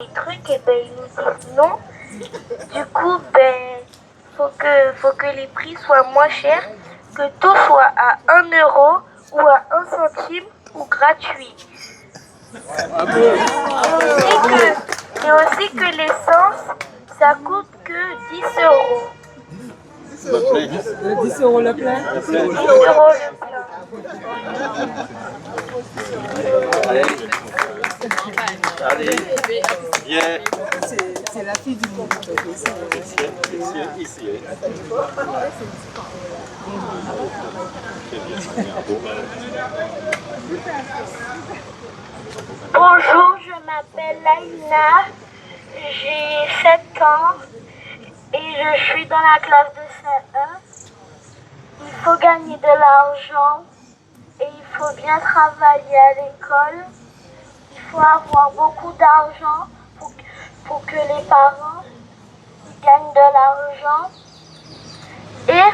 les trucs, et ben ils nous disent non. Du coup, ben faut que les prix soient moins chers, que tout soit à 1 € ou à 1 centime ou gratuit. Et aussi que l'essence, ça coûte que 10 €. 10 € le plein. 10 € le plein. Allez, viens. C'est la fille du monde. Ici. Bonjour, je m'appelle Laïna, j'ai 7 ans et je suis dans la classe de CE1. Il faut gagner de l'argent et il faut bien travailler à l'école. Il faut avoir beaucoup d'argent pour que les parents gagnent de l'argent. Et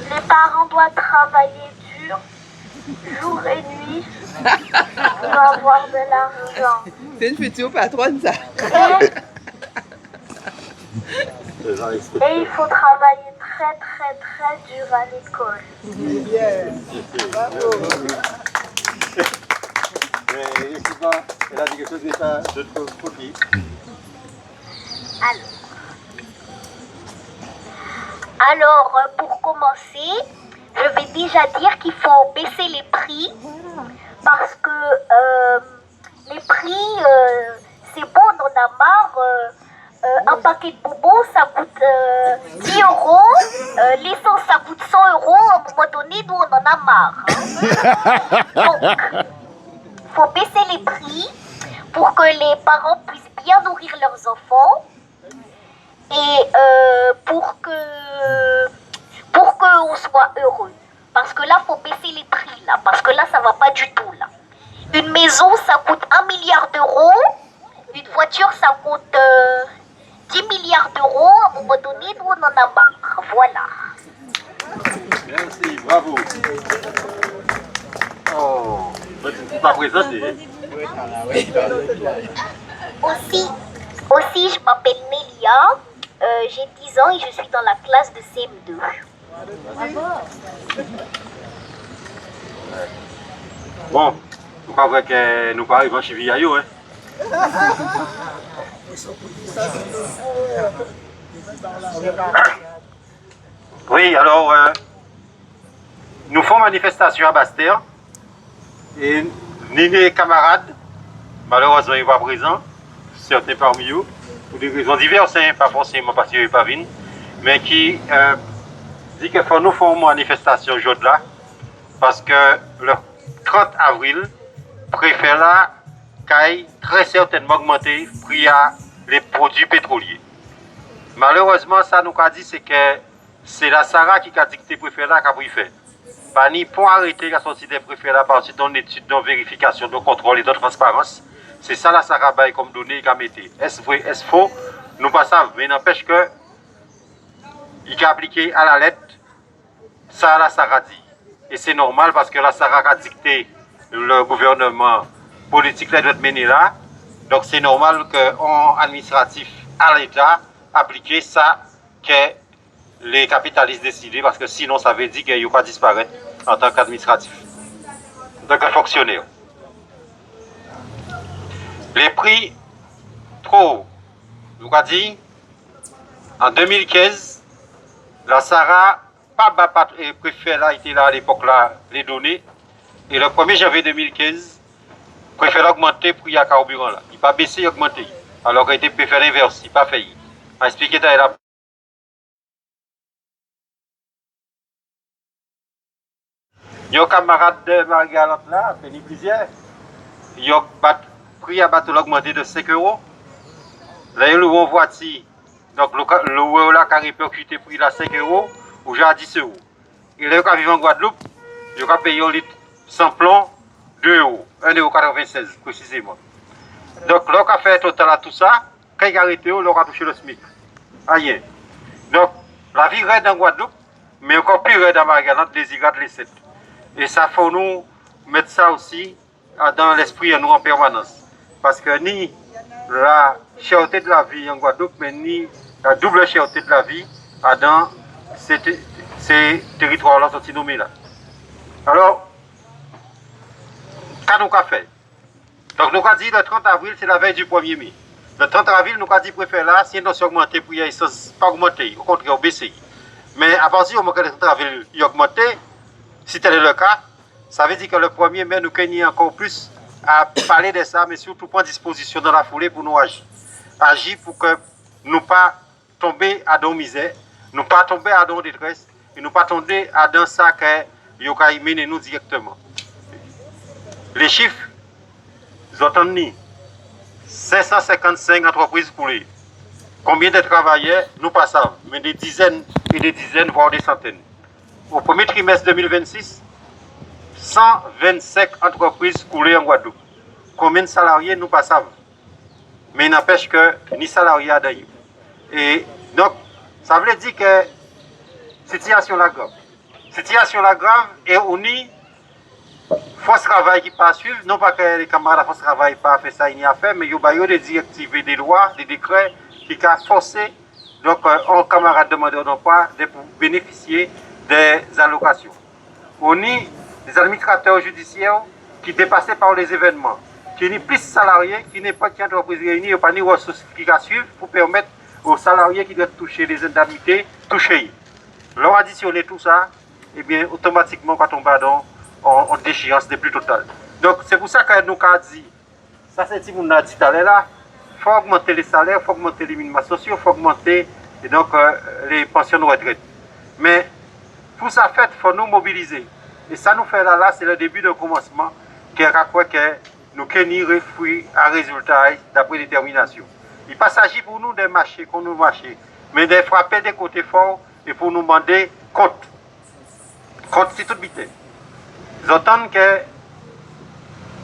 les parents doivent travailler dur, jour et nuit, pour avoir de l'argent. C'est une future patronne, ça. Et il faut travailler très dur à l'école. Mais souvent, elle a dit quelque chose de trop dit. Alors, pour commencer, je vais déjà dire qu'il faut baisser les prix parce que les prix, c'est bon, on en a marre. Un paquet de bonbons, ça coûte 10 €. L'essence, ça coûte 100 €. À un moment donné, nous, on en a marre. Donc, il faut baisser les prix pour que les parents puissent bien nourrir leurs enfants et pour qu'on soit heureux. Parce que là, il faut baisser les prix, là. Parce que là, ça ne va pas du tout, là. Une maison, ça coûte 1 milliard d'euros. Une voiture, ça coûte 10 milliards d'euros. À un moment donné, nous, on en a marre. Voilà. Merci, bravo. Oh, tu ne peux pas présenter. Aussi, je m'appelle Mélia. J'ai 10 ans et je suis dans la classe de CM2. Bon, je crois que nous pas arrivons chez Villayo, hein. Oui, alors, nous faisons manifestation à Bastère et ni les camarades, malheureusement, ils ne sont pas présents, certains parmi eux, pour des raisons diverses, hein, pas forcément parce qu'ils ne sont pas venus, mais qui dit qu'il faut nous faire une manifestation aujourd'hui là, parce que le 30 avril, le préfet là, a très certainement augmenté le prix à les produits pétroliers. Malheureusement, ça nous a dit c'est que c'est la SARA qui a dicté le préfet là qui a pris fait. Pas ni pour arrêter la sortie des préfets là, parce que dans l'étude, dans vérification, dans contrôle et dans transparence, c'est ça la SARA bail comme données qu'a mis. Est-ce vrai, est-ce faux? Nous ne savons pas, mais n'empêche que il a appliqué à la lettre ça la SARA dit. Et c'est normal parce que la SARA a dicté le gouvernement politique là doit être mené là. Donc c'est normal qu'en administratif à l'État appliquer ça que les capitalistes décident parce que sinon ça veut dire qu'ils ne vont pas disparaître en tant qu'administratif, en tant que fonctionnaire. Les prix trop hauts. Nous avons dit en 2015, la SARA, pas le préfet là, était là à l'époque là, les données. Et le 1er janvier 2015, le préfet a augmenté le prix à carburant là. Il n'a pas baissé, il a augmenté. Alors qu'il était préfet l'inverse, il n'a pas fait. Il a expliqué là. Il y a un camarade de Marie-Galante là, Penny Plusieurs. Il y a le prix à battre augmenté de 5 €. Là, il y a le voiture. Donc, le euro là qui a répercuté le prix à 5 € ou à 10 €. Et là, il vivent en Guadeloupe, il a payé un litre sans plomb 2 €, 1,96 € précisément. Donc, là, il a fait total à tout ça, quand il a arrêté, il a touché le SMIC. Rien. Donc, la vie raide en Guadeloupe, mais encore plus raide en Marie-Galante, les IGAD, les 7. Et ça faut nous mettre ça aussi dans l'esprit à nous en permanence. parce que ni la cherté de la vie en Guadeloupe, mais ni la double cherté de la vie dans ces territoires-là sont nommés là. Alors, qu'est-ce qu'on a fait? Donc, nous avons dit le 30 avril, c'est la veille du 1er mai. Le 30 avril, nous avons dit préfet là, si nous sommes augmentés pour y aller, pas augmenté, au contraire, baissé. Mais à partir du moment que le 30 avril est augmenté, si tel est le cas, ça veut dire que le 1er mai, nous gagnons encore plus à parler de ça, mais surtout prendre disposition dans la foulée pour nous agir. Agir pour que nous pas tomber à dans misère, nous pas tomber à dans détresse, et nous pas tomber à dans ça que nous mener nous directement. Les chiffres, vous entendez, 555 entreprises coulées. Combien de travailleurs, nous pas savons, mais des dizaines et des dizaines, voire des centaines. Au premier trimestre 2026, 125 entreprises coulées en Guadeloupe. Combien de salariés, nous pas savons. Mais il n'empêche que ni salariés à d'ailleurs. Et donc, ça veut dire que situation la grave. Situation la grave et on y force travail qui pas suivre, non pas que les camarades de force travail pas fait ça, il n'y a fait, mais il y a des directives et des lois, des décrets qui ont forcé donc un camarade demandeur d'emploi de bénéficier des allocations. On y des administrateurs judiciaires qui dépassaient par les événements, qui n'ont plus de salariés, qui n'ont pas d'entreprise réunie, pas de ressources qui suivent pour permettre aux salariés qui doivent toucher les indemnités, toucher. L'on additionner tout ça, et bien automatiquement quand on va dans en déchéance des plus totales. Donc c'est pour ça que nous avons dit, ça c'est ce qu'on a dit tout à l'heure là, il faut augmenter les salaires, il faut augmenter les minima sociaux, il faut augmenter et donc, les pensions de retraite. Mais pour ça fait, il faut nous mobiliser. Et ça nous fait là, c'est le début d'un commencement qui est quoi que nous gagnons fruit à résultat d'après détermination. Il ne s'agit pas pour nous de marcher qu'on nous marche, mais de frapper des côtés forts et pour nous demander compte. Compte c'est toute vitesse. Vous entendez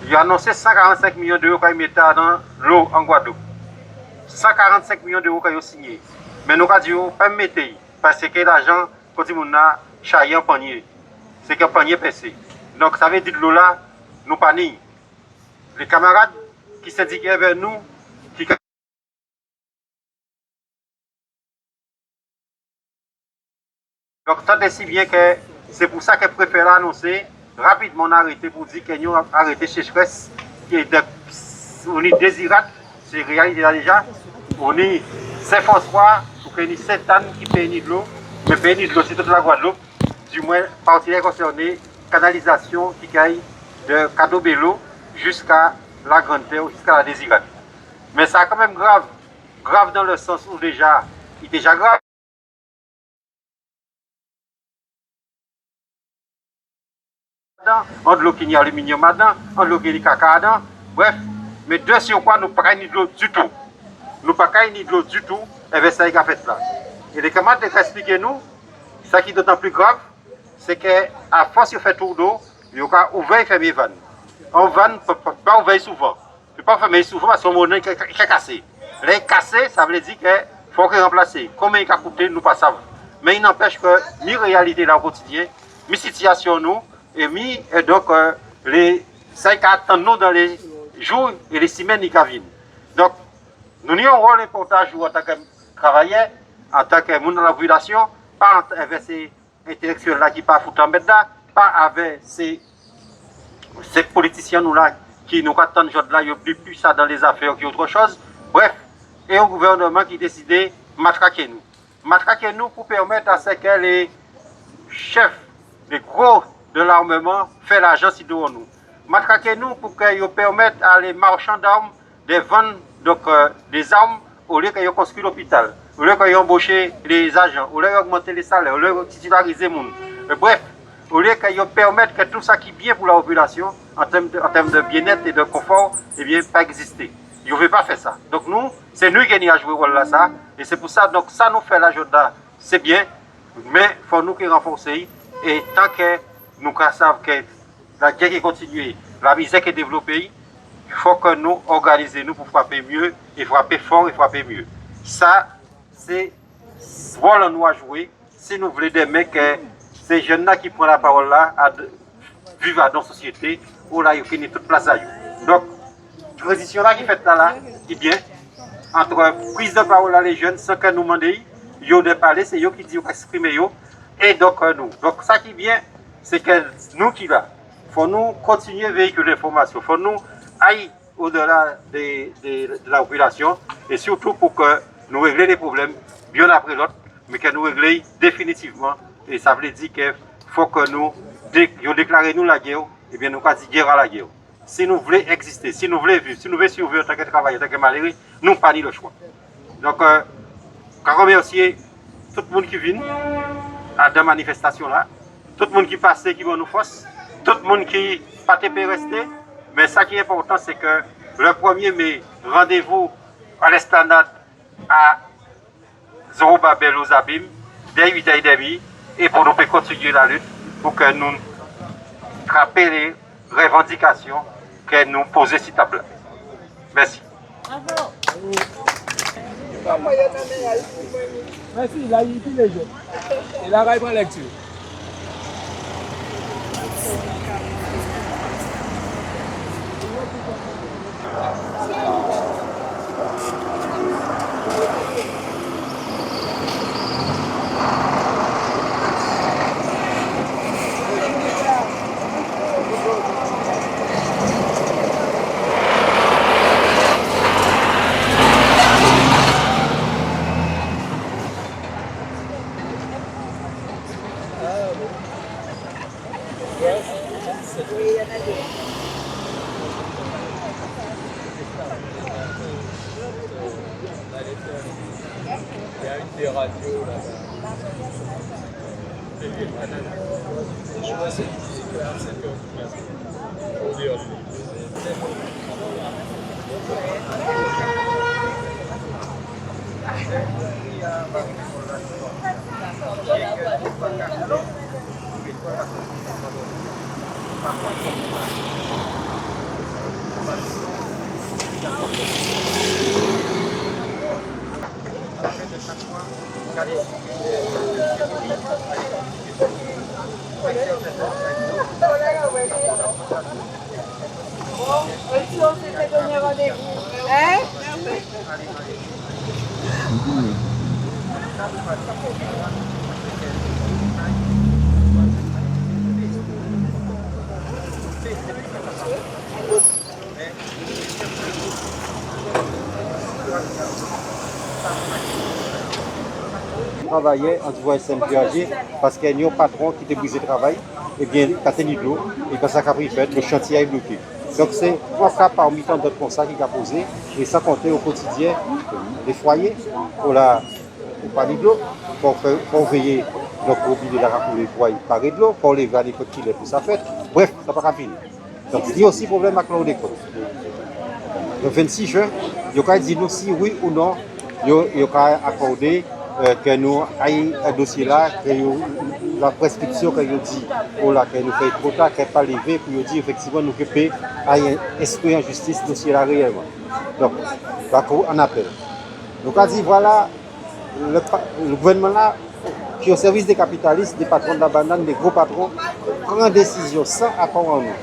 qu'il a annoncé 145 millions d'euros qu'il mettait dans l'eau en Guadeloupe. 145 millions d'euros qu'il a signé. Mais nous avons dit, pas mettre, parce que l'argent, quand on a chaillé en panier, c'est qu'un panier percé. Donc ça veut dire que l'eau là, nous pas ni. Les camarades qui s'indiquaient vers nous, qui donc ça décide bien que c'est pour ça que préfère annoncer rapidement arrêté pour dire que nous avons arrêté sécheresse qui est on est désirable, c'est réalité là déjà. On est Saint-François, pour qu'il y ait 7 ânes qui payent de l'eau, mais payent de l'eau c'est toute la Guadeloupe, du moins partie concernée, canalisation qui caille de Cadobello jusqu'à la Grande Terre, jusqu'à la Désirade. Mais ça quand même grave, grave dans le sens où déjà, il est déjà grave. On de l'eau qui n'y a aluminium dedans, on de l'eau qui n'y a caca dedans, bref, mais deux sur quoi nous ne pas de l'eau du tout. Nous ne pas de l'eau du tout, et bien ça y a fait là. Et les camarades expliquent nous, ce qui est d'autant plus grave, c'est qu'à force de faire tour d'eau, il y a ouvert et fermé vanne. En vanne, ne peut pas ouvrir souvent. Il ne peut pas fermer souvent parce qu'on est cassé. Les cassé, ça veut dire qu'il faut remplacer. Combien il a coûté, nous ne savons pas. Mais il n'empêche que ni réalité là au quotidien, ni situation nous, et donc ça qui attend dans les jours et les semaines qui viennent. Donc, nous avons un rôle important à jouer en tant que travailleurs, en tant que monde dans la population, pas avec ces intellectuels là qui ne pas foutent en bête là, pas avec ces politiciens nous là qui nous attendent là, ils n'ont plus ça dans les affaires qu'autre chose. Bref, et un gouvernement qui décide de matraquer nous. Matraquer nous pour permettre à ce que les chefs, les gros de l'armement fassent l'argent si devant nous. Matraquer nous pour qu'ils permettent à les marchands d'armes de vendre donc, des armes au lieu qu'ils construisent l'hôpital, au lieu qu'ils embauchent les agents, au lieu d'augmenter les salaires, au lieu de titulariser les gens. Bref, au lieu qu'ils permettent que tout ça qui est bien pour la population, en termes de bien-être et de confort, eh bien, pas exister. Ils ne veulent pas faire ça. Donc nous, c'est nous qui avons joué rôle là ça. Et c'est pour ça, donc ça nous fait la journée, c'est bien, mais il faut nous qui renforcer. Et tant que nous savons que la guerre qui continue, la misère qui est développée, il faut que nous organisions nous pour frapper mieux, et frapper fort et frapper mieux. Ça, c'est ce rôle nous à jouer. Si nous voulons demain que ces jeunes-là qui prennent la parole là, vivent dans la société, où là, ils ont toute place à eux. Donc, transition là qui fait là, qui bien, entre prise de parole à les jeunes, sans que nous demandions, ils ont des parler, c'est eux qui disent exprimer, et donc nous. Donc ça qui vient, c'est que nous qui là, il faut nous continuer à véhiculer l'information, il faut nous aller au-delà de la population, et surtout pour que nous réglions les problèmes bien après l'autre, mais que nous réglions définitivement. Et ça veut dire qu'il faut que nous déclarions la guerre, et bien nous pas dire guerre à la guerre. Si nous voulons exister, si nous voulons vivre, si nous voulons survivre en tant que travailleurs, en tant que malheureux, nous n'avons pas le choix. Donc, je remercie tout le monde qui vient à la manifestation là, tout le monde qui passe, qui va nous force, tout le monde qui pas rester. Mais ce qui est important, c'est que le 1er mai, rendez-vous à l'esplanade à Zorobabel aux Abîmes, dès 8h30, et pour nous continuer la lutte, pour que nous frappions les revendications que nous posons sur la place. Merci. Merci, il a eu tous les jours. Il a arrêté la lecture. Il y a une des radios là-bas. Je vois c'est à 5 heures du matin. Au dehors. On s'était donné rendez-vous. Hein? Travaillait en voie SMPAG parce qu'il y a un patron qui était brisé de travail, et bien, il a tenu de l'eau, et quand ça a pris fait, le chantier est bloqué. Donc c'est un cas parmi tant d'autres comme ça qui a posé, et sans compter au quotidien des foyers pour parler de l'eau, pour veiller donc pour oublier la racouler pour parler de l'eau, pour lever à l'époque qu'il est pour sa fête. Bref, ça ne va pas finir. Donc il y a aussi problème avec l'eau d'école. Le 26 juin, il y a dit nous si oui ou non, il y a accordé que nous ayons un dossier là, que la prescription que nous dit, que nous faisons trop tard, qu'elle n'est pas levée, pour nous dire effectivement nous pouvons esprit en justice dossier là réellement. Donc, on appelle. Donc, on dit voilà, le gouvernement là, qui est au service des capitalistes, des patrons de la banane, des gros patrons, prend une décision sans accord en nous,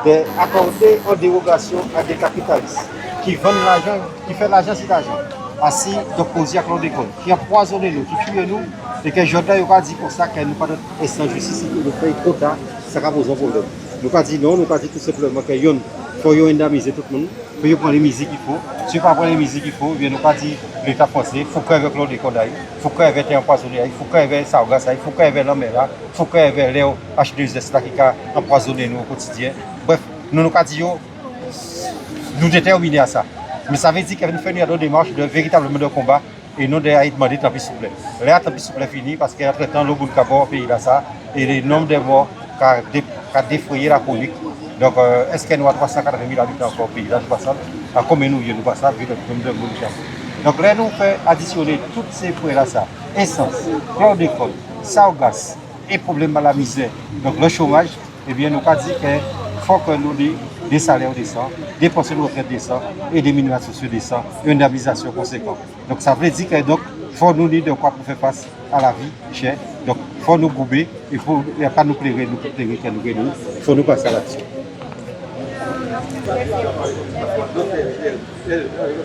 d'accorder en dérogation à des capitalistes qui vendent l'argent, qui font l'argent sur l'argent. Assis d'opposer à Claude École, qui empoisonne nous, qui tue nous, et que Jordan a dit pour ça qu'elle n'a pas d'instant justice, nous fait trop tard, ça va poser un problème. Nous pas dit non, nous pas dit tout simplement qu'il faut indemniser tout le monde, il faut prendre les musiques qu'il faut. Si on ne prend pas les musiques qu'il faut, nous pas dit l'État français, il faut qu'il y ait Claude École, il faut qu'il y ait empoisonné, il faut qu'il y ait Saugas, il faut qu'il y ait l'homme là, il faut qu'il y ait les H2S là qui ont empoisonné nous au quotidien. Bref, nous pas dit nous déterminer à ça. Mais ça veut dire qu'il faut faire une démarche de véritablement de combat et non de demander tant pis s'il vous plaît. Là, tant pis s'il vous plaît fini parce qu'entre-temps, le bout de cabot pays là ça et le nombre de morts qui a défrayé la chronique. Donc, est-ce qu'il y a 380 000 habitants encore au pays là, je pense, à combien nous vivons, nous passons, vu le nombre de morts. Donc là, nous faisons additionner tous ces points là ça, essence, chlordécone, Saugas et problème à la misère, donc le chômage, eh bien, nous pas dit qu'il faut que nous des salaires décents, des pensions de retraite décents et des minima sociaux décents et une indemnisation conséquente. Donc ça veut dire qu'il faut nous dire de quoi pour faire face à la vie chère. Donc il faut nous gouber, il ne faut pas nous plairer, il faut nous passer là-dessus. Merci.